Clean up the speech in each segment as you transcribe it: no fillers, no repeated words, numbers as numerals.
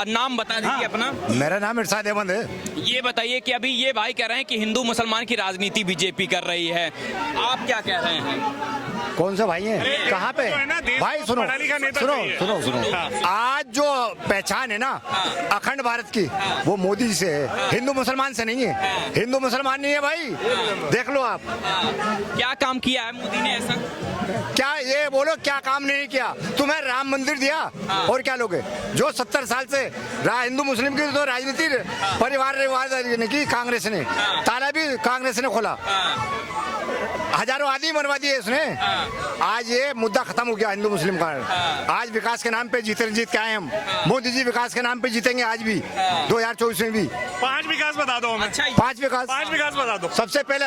नाम बता दीजिए अपना। मेरा नाम इरशाद अहमद है। ये बताइए कि अभी ये भाई कह रहे हैं कि हिंदू मुसलमान की राजनीति बीजेपी कर रही है, आप क्या कह रहे हैं? कौन से भाई हैं, कहाँ पे भाई? सुनो सुनो सुनो सुनो, आज जो पहचान है ना अखंड भारत की, वो मोदी जी से है, हिंदू मुसलमान से नहीं है। हिंदू मुसलमान नहीं है भाई, देख लो आप। क्या काम किया है मोदी ने ऐसा? क्या ये बोलो, क्या काम नहीं किया? तुम्हें राम मंदिर दिया और क्या लोगे? जो 70 साल से हिंदू मुस्लिम की तो राजनीति परिवार ने की कांग्रेस ने, ताला भी कांग्रेस ने खोला, हजारों आदमी मरवा दिए इसने। आज ये मुद्दा खत्म हो गया हिंदू मुस्लिम का। आज विकास के नाम पे जीत के आए हम। मोदी जी विकास के नाम पे जीतेंगे आज भी, 2024 में भी। 5 विकास बता दो हमें। अच्छा, 5 विकास बता दो। सबसे पहले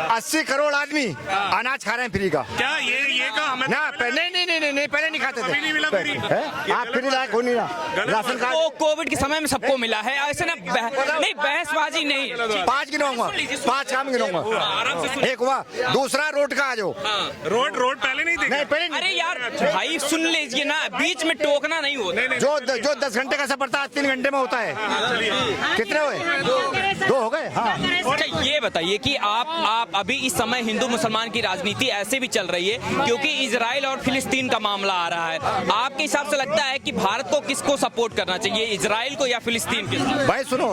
80 करोड़ आदमी अनाज खा रहे हैं फ्री का। क्या ये का हमें ना नहीं पहले नहीं खाते अभी नहीं मिला थे। फ्री। आप फ्री लायक हो नहीं ना, राशन कार्ड वो कोविड के समय में सबको मिला है, ऐसे ना नहीं, बहसबाजी नहीं। 5 गिनूंगा, 5 काम गिनूंगा। एक हुआ, दूसरा रोड का आ जाओ। रोड पहले नहीं देखा। नहीं पहले नहीं। अरे यार भाई सुन लीजिए ना, बीच में टोकना नहीं होता। जो 10 घंटे का सफर था 3 घंटे में होता है। कितने हुए? 2 हो गए। हाँ, अच्छा ये बताइए कि आप अभी इस समय हिंदू मुसलमान की राजनीति ऐसे भी चल रही है क्योंकि इजराइल और फिलिस्तीन का मामला आ रहा है। आपके हिसाब से लगता है कि भारत को किसको सपोर्ट करना चाहिए, इजराइल को या फिलिस्तीन के साथ? भाई सुनो,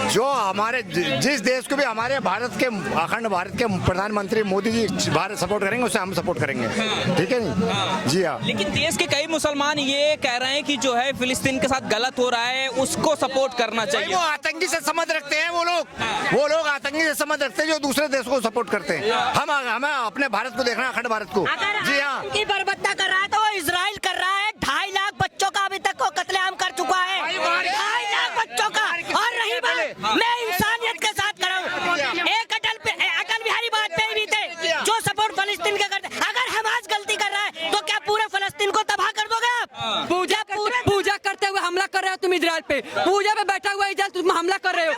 जो हमारे जिस देश को भी हमारे भारत के अखंड भारत के प्रधानमंत्री मोदी जी भारत सपोर्ट करेंगे, उसे हम सपोर्ट करेंगे, ठीक है नहीं? जी हाँ। लेकिन देश के कई मुसलमान ये कह रहे हैं कि जो है फिलिस्तीन के साथ गलत हो रहा है, उसको सपोर्ट करना चाहिए। वो आतंकी से समझ रखते हैं, वो लोग आतंकी से समझ रखते हैं जो दूसरे देश को सपोर्ट करते हैं। हमें अपने भारत को देखना, अखंड भारत को। जी हाँ, की बर्बत्ता कर रहा है तो वो इजराइल कर रहा है। 2.5 लाख बच्चों का अभी तक वो कत्लेआम कर चुका है, 2.5 लाख बच्चों का। और रही बात, मैं इंसानियत के साथ खड़ा हूँ। एक अटल बिहारी वाजपेयी भी थे जो सपोर्ट फलस्तीन के करते। अगर हमास गलती कर रहा है तो क्या पूरे फलस्तीन को तबाह कर दोगे आप? पूजा करते हुए हमला कर रहे हो तुम इजराइल पे, पूजा पे बैठा हुआ इजराइल तुम हमला कर रहे हो।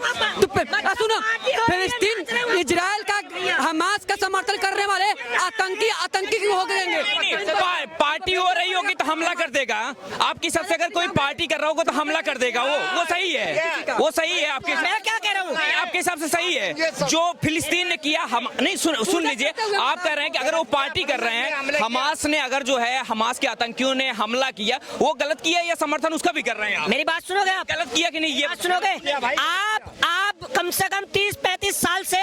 सुनो, फिलिस्तीन इजराइल का हमास का समर्थन करने वाले आतंकी हो गए। पार्टी हो रही होगी तो हमला कर देगा। आपकी सबसे अगर कोई पार्टी कर रहा होगा तो हमला कर देगा, वो सही है, वो सही है। आपके मैं क्या कह रहा हूँ, आपके हिसाब से सही है जो फिलिस्तीन ने किया। हम नहीं सुन लीजिए, आप कह रहे हैं कि अगर वो पार्टी कर रहे हैं, हमास ने अगर जो है हमास के आतंकियों ने हमला किया, वो गलत किया या समर्थन उसका भी कर रहे हैं आप? मेरी बात सुनोगे आप? गलत किया कि नहीं ये बात सुनोगे? आप कम से कम 30-35 साल से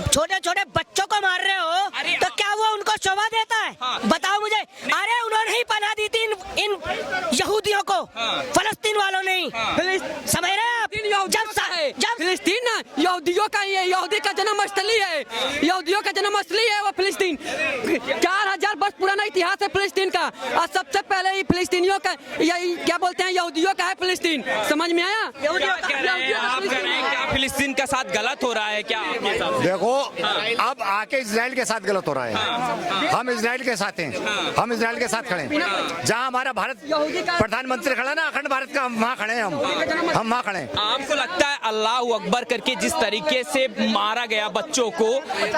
छोटे छोटे बच्चों को मार रहे हो, तो क्या वो उनको शोभा देता है? बताओ मुझे। अरे उन्होंने ही पनाह दी थी इन यहूदियों को, फलस्तीन वालों ने ही। समझ रहे हैं आप? जब फिलिस्तीन ना यहूदियों का, ये यहूदी का जन्मस्थली है, यहूदियों का जन्मस्थली है वो फिलिस्तीन। 4000 वर्ष पुराना इतिहास है फिलिस्तीन का, और सबसे पहले ही फिलिस्तीनियों का, क्या बोलते हैं, यहूदियों का है फिलिस्तीन। समझ में आया? आप कह रहे हैं क्या फिलिस्तीन का साथ गलत हो रहा है क्या आपके हिसाब से? देखो अब आके इजराइल के साथ गलत हो रहा है। हम इजराइल के साथ हैं, हम इजराइल के साथ खड़े हैं। जहाँ हमारा भारत प्रधानमंत्री खड़ा ना अखंड भारत का, हम वहाँ खड़े हैं, हम वहाँ खड़े हैं। आपको लगता है अल्लाह अकबर करके जिस तरीके से मारा गया बच्चों को,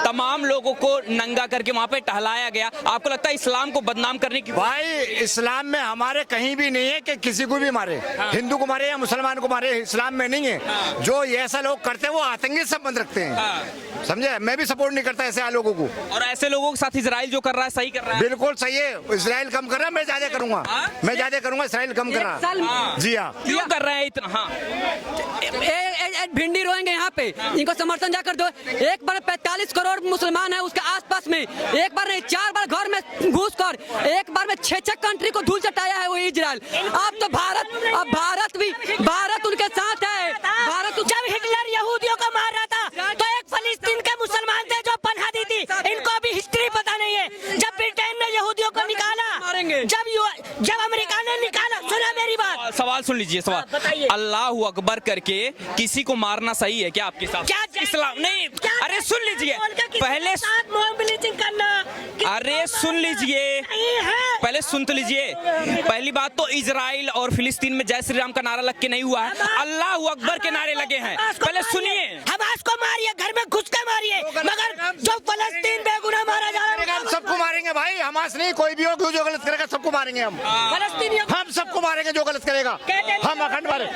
तमाम लोगों को नंगा करके वहाँ पे टहलाया गया, आपको लगता है इस्लाम को बदनाम करने की? भाई इस्लाम में हमारे कहीं भी नहीं है कि किसी को भी मारे, हिंदू को मारे या मुसलमान को मारे, इस्लाम में नहीं है। जो ऐसा लोग करते हैं वो आतंकी संबंध रखते हैं, समझे? मैं भी सपोर्ट नहीं करता ऐसे लोगों को। और ऐसे लोगों के साथ इजराइल जो कर रहा है सही कर रहा है? बिल्कुल सही है। इजराइल कम कर रहा है, मैं ज्यादा करूंगा, मैं ज्यादा करूंगा। इजराइल कम कर रहा है। जी हाँ। क्यों कर रहे हैं इतना? हाँ, भिंडी रोएंगे यहाँ पे, इनको समर्थन जाकर दो। एक बार 45 करोड़ मुसलमान है उसके आसपास में, एक बार नहीं 4 बार घर में घुस कर एक बार में 6 कंट्री को धूल चटाया है वो इजराइल। अब तो भारत उनके साथ है। जब हिटलर यहूदियों को मार रहा था तो एक फलस्तीन के मुसलमान थे जो पनाह दी थी। इनको अभी हिस्ट्री पता नहीं है। जब ब्रिटेन ने यहूदियों को निकाला, जब अमेरिका ने निकाला, सुना मेरी बात? सवाल सुन लीजिए, सवाल। अल्लाह अकबर करके किसी को मारना सही है क्या आपके साथ? क्या इस्लाम नहीं? अरे सुन लीजिए पहले, करना। अरे सुन लीजिए पहले, सुन तो लीजिए। पहली बात तो इजराइल और फिलिस्तीन में जय श्री राम का नारा लग के नहीं हुआ है, अल्लाह अकबर के नारे लगे हैं। पहले सुनिए। हमास सबको मारिए, घर में घुस के मारिए, मगर जो फलस्तीन बेगुनाह मारा जा रहा है हम सबको मारेंगे भाई, हमास नहीं, कोई भी हो जो गलत करेगा सबको मारेंगे हम। फलस्तीनियों हम सबको मारेंगे जो गलत करेगा। हम अखंड भारत,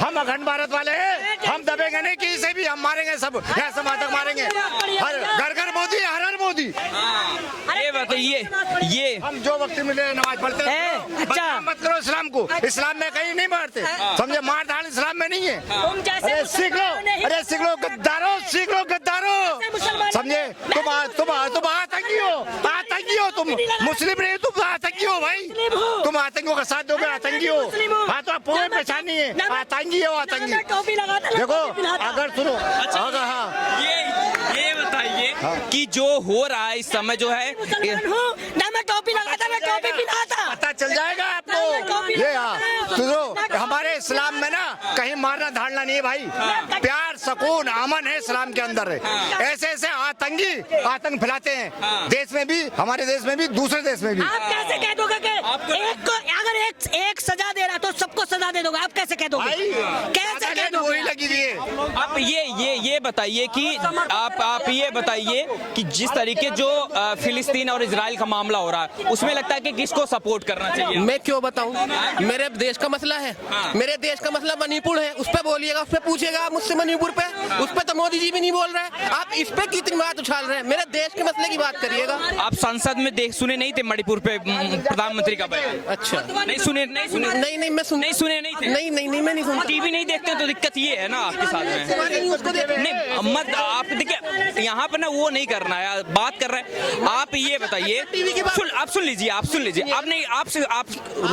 हम अखंड भारत वाले हैं, हम दबेंगे नहीं किसी से भी, हम मारेंगे सब, यहाँ समाज तक मारेंगे। हर घर घर मोदी, हर हर मोदी। ये बताइए, ये हम जो वक्त मिले नमाज पढ़ते हैं। अच्छा। बदनाम मत करो इस्लाम को, इस्लाम में कहीं नहीं मारते, समझे, मार धाड़ इस्लाम में नहीं है। तुम जैसे अरे सीख लो, अरे सीख लो गद्दारो, सीख लो गद्दारो, समझे, तुम आतंकी हो, तुम मुस्लिम नहीं, तुम आतंकी हो भाई, तुम आतंकियों का साथ दोगे, आतंकी हो। हाँ तो आप पूरी पहचान नहीं है, आतंकी हो, आतंकी। टोपी लगाता, देखो अगर सुनो, अगर हाँ ये बताइए कि जो हो रहा है इस समय जो है ना मैं टोपी लगाता, मैं टोपी पहनाता। पता चल जाएगा आपको। ये हाँ सुनो, हमारे इस्लाम में ना कहीं मारना धाड़ना नहीं है भाई, प्यार सुकून अमन है इस्लाम के अंदर है। ऐसे ऐसे आतंक फैलाते हैं, देश में भी, हमारे देश में भी, दूसरे देश में भी। आप कैसे कह दोगे कि एक को अगर एक सजा दे रहा तो सबको सजा दे दोगे? आप कैसे कह दोगे? कैसे कह दोगे? वही लगी हुई है। आप ये बताइए कि आप ये बताइए कि जिस तरीके जो फिलिस्तीन और इजराइल का मामला हो रहा है उसमें लगता है कि किसको सपोर्ट करना चाहिए? मैं क्यों बताऊं, मेरे देश का मसला है, मेरे देश का मसला मणिपुर है, उस पे बोलिएगा, उस पे पूछेगा मुझसे मणिपुर पे, उस पे तो मोदी जी भी नहीं बोल रहे, आप इस पे कितनी बात उछाल रहे हैं, मेरे देश के मसले की बात करिएगा। आप संसद में सुने नहीं थे मणिपुर पे प्रधानमंत्री का बयान? अच्छा, नहीं सुने नहीं मैं सुने नहीं थे? नहीं मैं नहीं सुनता। टीवी नहीं देखते तो दिक्कत ये है ना आपके साथ में। उसको नहीं मत आप देखिए, यहाँ पर ना वो नहीं करना है, बात कर रहे हैं। आप ये बताइए, आप सुन लीजिए, आप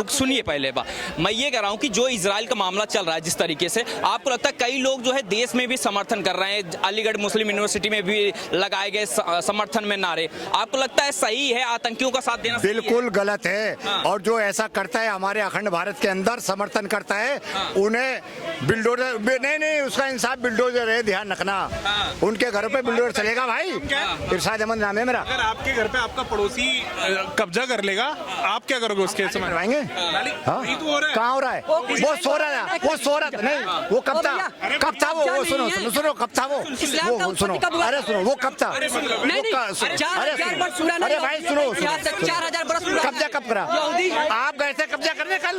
सुनिए पहले बात। मैं ये कह रहा हूँ कि जो इजराइल का मामला चल रहा है जिस तरीके से, आपको लगता है कई लोग जो है देश में भी समर्थन कर रहे हैं, अलीगढ़ मुस्लिम यूनिवर्सिटी में भी लगाए गए समर्थन में नारे, आपको लगता है सही है आतंकियों का साथ देना? बिल्कुल गलत है। और जो ऐसा करता है हमारे अखंड भारत के अंदर समर्थन करता है, उन्हें बिल्डोजर नहीं उसका इंसाफ बिल्डोजर है, ध्यान रखना। उनके घरों पे बिल्डोजर चलेगा भाई। इरशाद अहमद नाम है मेरा। अगर आपके घर पे आपका पड़ोसी कब्जा कर लेगा, आप क्या करोगे उसके समय? करवाएंगे। यही तो हो रहा है। कहाँ हो रहा है? वो सो रहा था नहीं, वो कब था वो सुनो कब था वो सुनो, अरे सुनो वो कब था? अरे भाई सुनो, 4000 बरस कब्जा कब करा? आप गए थे कब्जा करने कल,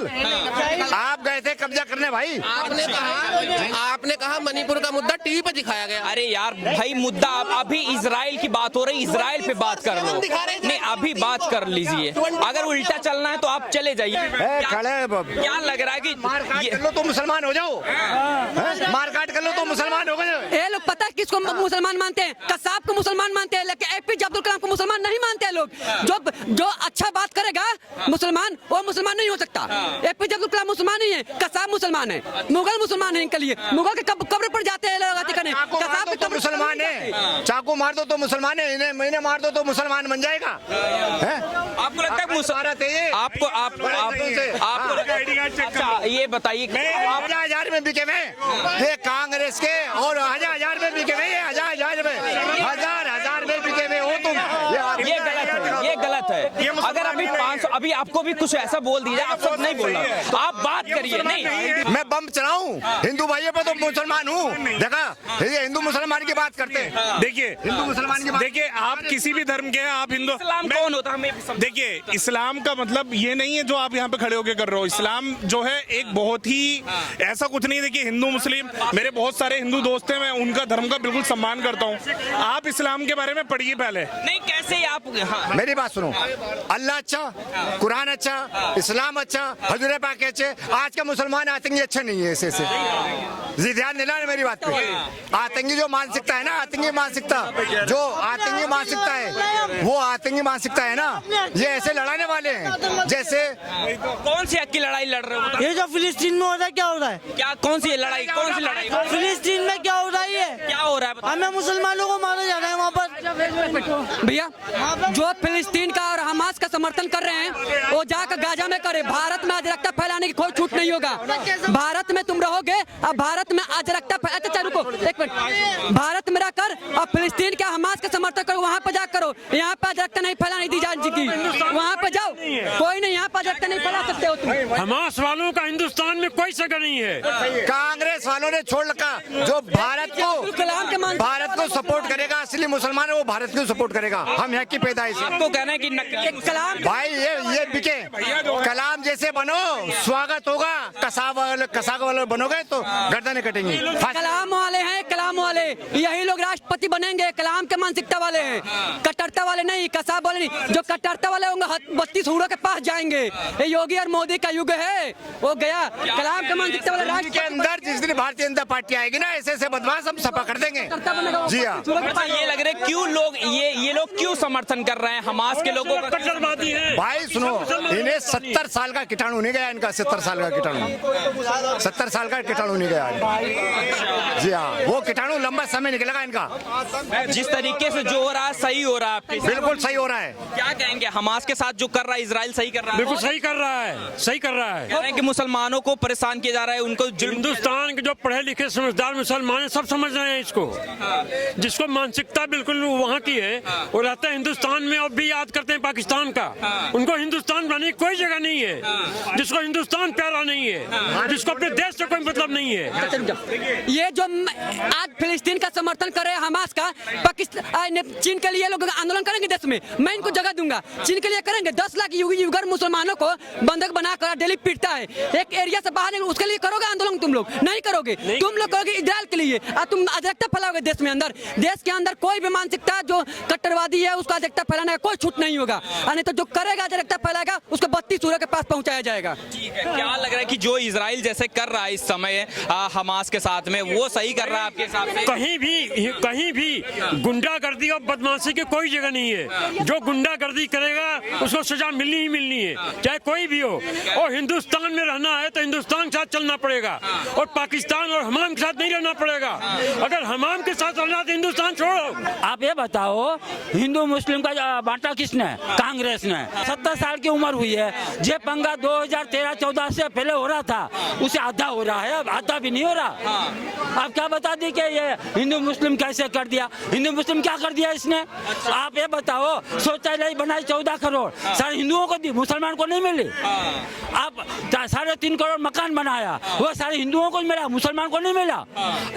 आप गए थे कब्जा करने भाई। आपने कहा मणिपुर का मुद्दा टीवी पे दिखाया गया। अरे यार भाई, मुद्दा अभी इजराइल की बात हो रही, इजराइल पे बात कर लो। नहीं अभी बात कर लीजिए, अगर उल्टा चलना है तो आप चले जाइए। क्या लग रहा है कि मारकाट कर लो तो मुसलमान हो जाओ, मारकाट कर लो तो मुसलमान हो गए। ये लोग पता है किसको मुसलमान मानते हैं? कसाब को मुसलमान मानते हैं, लेकिन एपीजे अब्दुल कलाम को मुसलमान नहीं मानते हैं लोग। जो अच्छा बात करेगा मुसलमान, वो मुसलमान नहीं हो सकता। एपीजे अब्दुल कलाम मुसलमान नहीं है, कसाब मुसलमान है, मुगल मुसलमान है। इनके लिए मुगल के कब्र पर जाते हैं लोग, कसाब के कब्र मुसलमान है, चाकू मार दो तो मुसलमान है, इन्हें मार दो तो मुसलमान बन जाएगा। आपको लगता है आपको अच्छा ये बताइए, 1000 में बिके हुए ये कांग्रेस के, और 1000 में बिके हुए, 1000 में बिके हुए हो तुम। ये गलत है। अगर अभी 500 अभी आपको भी कुछ ऐसा बोल दिया, आप सब नहीं बोल रहे, आप बात करिए। नहीं मैं बम चलाऊं हिंदू भाइयों पे तो मुसलमान हूँ, देखा ये हिंदू मुसलमान की बात करते हैं। देखिए हिंदू मुसलमान की बात, देखिए आप किसी भी धर्म के हैं, आप हिंदू, इस्लाम कौन होता है? देखिए इस्लाम का मतलब ये नहीं है जो आप यहाँ पे खड़े होकर कर रहे हो। इस्लाम जो है एक बहुत ही ऐसा कुछ नहीं है। देखिए हिंदू मुस्लिम, मेरे बहुत सारे हिंदू दोस्त हैं, मैं उनका धर्म का बिल्कुल सम्मान करता हूँ। आप इस्लाम के बारे में पढ़िए पहले। नहीं कैसे आप मेरी बात सुनो, अल्लाह अच्छा, कुरान अच्छा, इस्लाम अच्छा, हजूर पाक अच्छे। आज का मुसलमान आतंकी अच्छा नहीं है। ऐसे जी ध्यान देना मेरी बात पे। आतंकी जो मानसिकता है ना, आतंकी मानसिकता, जो आतंकी मानसिकता है, वो आतंकी मानसिकता है ना, ये ऐसे लड़ाने वाले हैं जैसे कौन सी हक की लड़ाई लड़ रहे हो? ये जो फिलिस्तीन में हो रहा है, क्या हो रहा है? क्या कौन सी लड़ाई? फिलिस्तीन में क्या हो रहा है? क्या हो रहा है? हमें मुसलमानों को मारा जा रहा है वहाँ पर। भैया जो फिलिस्तीन का और हमास का समर्थन कर रहे हैं वो जाकर गाजा में करे। भारत में अराजकता फैलाने की कोई छूट नहीं होगा। भारत में तुम रहोगे, अब भारत में अराजकता अच्छा रुको एक मिनट, भारत में रहकर अब फिलिस्तीन का हमास का समर्थन करो, वहाँ पर जा करो। यहाँ पर अराजकता नहीं फैलाने दी जाएगी, वहाँ पर जाओ। कोई नहीं, यहाँ पर अराजकता नहीं फैला सकते हो तुम। हमास वालों का हिंदुस्तान में कोई जगह नहीं है। कांग्रेस वालों ने छोड़ रखा। जो भारत को सपोर्ट करेगा, असली मुसलमान है वो भारत को सपोर्ट करेगा। हम यहाँ की पैदाइश है। आपको कहना है कि नकली कलाम भाई ये बिके कलाम जैसे बनो, स्वागत होगा। कसाब वाले बनोगे तो गर्दनें कटेंगी। कलाम वाले हैं, कलाम वाले यही लोग राष्ट्रपति बनेंगे। कलाम के मानसिकता वाले हैं, कट्टरता वाले नहीं, कसाब वाले नहीं। जो कट्टरता वाले होंगे 32 हुरों के पास जाएंगे। ये योगी और मोदी का युग है, वो गया। कलाम के मानसिकता वाले राष्ट्र के अंदर जिस दिन भारतीय जनता पार्टी आएगी ना, ऐसे बदमाश हम सफा कर देंगे। जी हाँ। अच्छा, ये लग रहा है क्यों लोग ये लोग क्यों समर्थन कर रहे हैं हमास के लोगों का? कट्टरवादी है भाई सुनो, इन्हें 70 साल का कीटाणु नहीं गया। इनका 70 साल का कीटाणु, 70 साल का कीटाणु नहीं गया। जी हाँ, वो कीटाणु लंबा समय निकलेगा इनका। जिस तरीके से जो हो रहा है सही हो रहा है आपके? बिल्कुल सही हो रहा है। क्या कहेंगे, हमास के साथ जो कर रहा है इजराइल सही कर रहा है? बिल्कुल सही कर रहा है, सही कर रहा है। कह रहे हैं कि मुसलमानों को परेशान किया जा रहा है, उनको हिंदुस्तान के जो पढ़े लिखे समझदार मुसलमान हैं सब समझ रहे हैं इसको। जिसको मानसिकता बिल्कुल वहाँ की है वो रहता है हिंदुस्तान में और भी याद करते हैं पाकिस्तान का। उनको हिंदुस्तान बनाने की कोई जगह नहीं है। जिसको हिंदुस्तान प्यारा नहीं है, जिसको अपने देश से कोई मतलब नहीं है। ये जो आज फिलिस्तीन का समर्थन कर रहे हैं हमास का, पाकिस्तान चीन के लिए लोग आंदोलन करेंगे देश में, मैं इनको जगह दूंगा। चीन के लिए करेंगे। 10 लाख युगर मुसलमानों को बंधक बनाकर डेली पीटता है। एक एरिया से बाहर उसके लिए करोगे आंदोलन? तुम लोग नहीं करोगे। तुम लोग करोगे इजराइल के लिए, और तुम अराजकता फैलाओगे देश में। अंदर देश के अंदर कोई भी मानसिकता जो कट्टरवादी है उसका अराजकता फैलाने का कोई छूट नहीं होगा। नहीं तो जो करेगा अराजकता फैलाएगा उसको 32 सूर्य के पास पहुंचाया जाएगा। क्या लग रहा है कि जो इजराइल जैसे कर रहा है इस समय हमास के साथ में, वो सही कर रहा है आपके हिसाब से? कहीं भी गुंडागर्दी और बदमाशी की कोई जगह नहीं है। जो गुंडागर्दी करेगा उसको सजा मिलनी ही मिलनी है, चाहे कोई भी हो। और हिंदुस्तान में रहना है तो हिंदुस्तान के साथ चलना पड़ेगा, और पाकिस्तान और हमाम के साथ नहीं रहना पड़ेगा। अगर हमाम के साथ रहना तो हिंदुस्तान छोड़ो। आप ये बताओ, हिंदू मुस्लिम का बांटा किसने? कांग्रेस ने। 70 साल की उम्र हुई है। जे पंगा 2013-14 से पहले हो रहा था उसे आधा हो रहा है, अब आधा भी नहीं हो रहा। आप क्या बता दी कि ये हिंदू मुस्लिम कैसे कर दिया? हिंदू मुस्लिम क्या कर दिया इसने? आप ये बताओ, शौचालय बनाए 14 करोड़, सारे हिंदुओं को दी, मुसलमान को नहीं मिली। आप 3.5 करोड़ मकान बनाया, वो सारे हिंदुओं को मिला, मुसलमान को नहीं मिला।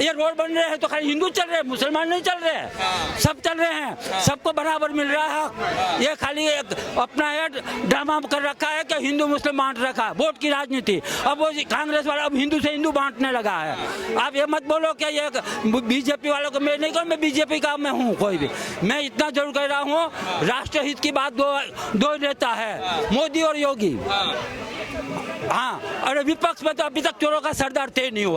ये रोड बन रहे हैं तो खाली हिंदू चल रहे हैं, मुसलमान नहीं चल रहे, सब चल रहे हैं, सबको बराबर मिल रहा है। ये खाली एक अपना ड्रामा कर रखा है कि हिंदू मुस्लिम बांट रखा है, वोट की राजनीति। अब वो कांग्रेस वाला अब हिंदू से हिंदू बांटने लगा है। आप ये मत बोलो कि ये बीजेपी वालों को मैं नहीं कहूँ, मैं बीजेपी का मैं हूँ कोई भी। मैं इतना जरूर कह रहा हूँ, राष्ट्रहित की बात दो नेता है, मोदी और योगी। हाँ, और विपक्ष में तो अभी तक चोरों का सरदार तय नहीं हुआ।